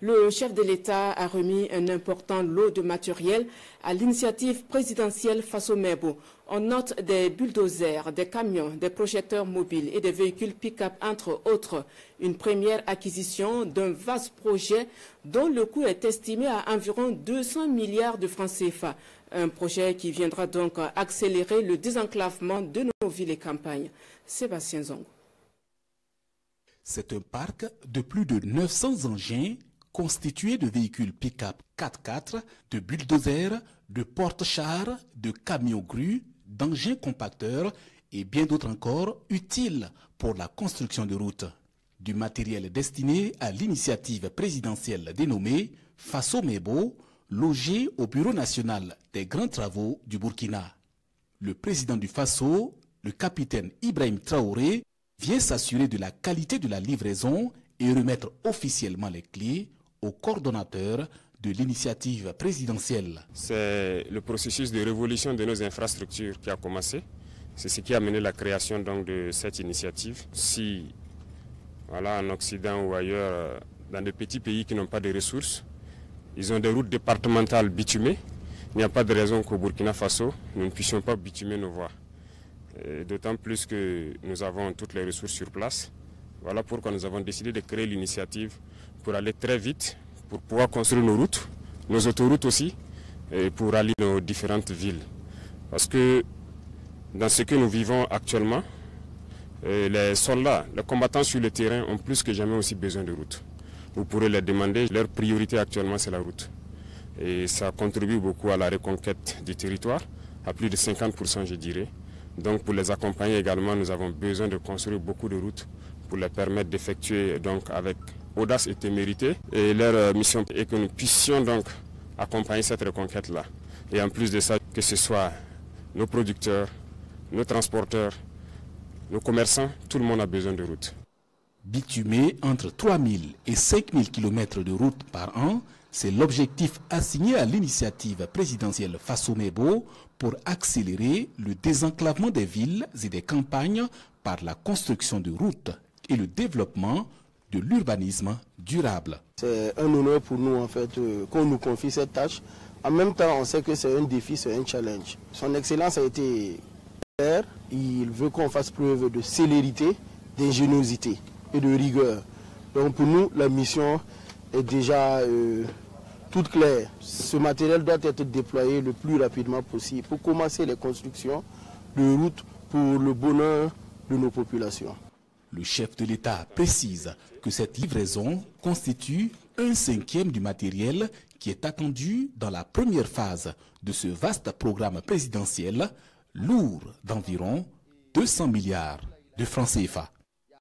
Le chef de l'État a remis un important lot de matériel à l'initiative présidentielle Faso-Mebo. On note des bulldozers, des camions, des projecteurs mobiles et des véhicules pick-up, entre autres. Une première acquisition d'un vaste projet dont le coût est estimé à environ 200 milliards de francs CFA. Un projet qui viendra donc accélérer le désenclavement de nos villes et campagnes. Sébastien Zongo. C'est un parc de plus de 900 engins constitué de véhicules pick-up 4x4, de bulldozers, de porte-chars, de camions grues, d'engins compacteurs et bien d'autres encore utiles pour la construction de routes. Du matériel destiné à l'initiative présidentielle dénommée Faso-Mebo, logé au Bureau national des grands travaux du Burkina. Le président du Faso, le capitaine Ibrahim Traoré, vient s'assurer de la qualité de la livraison et remettre officiellement les clés au coordonnateur de l'initiative présidentielle. C'est le processus de révolution de nos infrastructures qui a commencé. C'est ce qui a mené la création donc de cette initiative. Si voilà, en Occident ou ailleurs, dans des petits pays qui n'ont pas de ressources, ils ont des routes départementales bitumées, il n'y a pas de raison qu'au Burkina Faso, nous ne puissions pas bitumer nos voies. D'autant plus que nous avons toutes les ressources sur place. Voilà pourquoi nous avons décidé de créer l'initiative pour aller très vite, pour pouvoir construire nos routes, nos autoroutes aussi, et pour allier nos différentes villes. Parce que dans ce que nous vivons actuellement, les soldats, les combattants sur le terrain ont plus que jamais aussi besoin de routes. Vous pourrez les demander, leur priorité actuellement c'est la route. Et ça contribue beaucoup à la reconquête du territoire, à plus de 50% je dirais. Donc pour les accompagner également, nous avons besoin de construire beaucoup de routes pour les permettre d'effectuer donc avec audace et témérité. Et leur mission est que nous puissions donc accompagner cette reconquête-là. Et en plus de ça, que ce soit nos producteurs, nos transporteurs, nos commerçants, tout le monde a besoin de routes. Bitumer entre 3000 et 5000 km de routes par an, c'est l'objectif assigné à l'initiative présidentielle Faso-Mebo pour accélérer le désenclavement des villes et des campagnes par la construction de routes et le développement de l'urbanisme durable. C'est un honneur pour nous en fait qu'on nous confie cette tâche. En même temps, on sait que c'est un défi, c'est un challenge. Son Excellence a été clair, il veut qu'on fasse preuve de célérité, d'ingéniosité et de rigueur. Donc pour nous, la mission est déjà toute claire. Ce matériel doit être déployé le plus rapidement possible pour commencer les constructions de routes pour le bonheur de nos populations. Le chef de l'État précise que cette livraison constitue 1/5 du matériel qui est attendu dans la première phase de ce vaste programme présidentiel, lourd d'environ 200 milliards de francs CFA.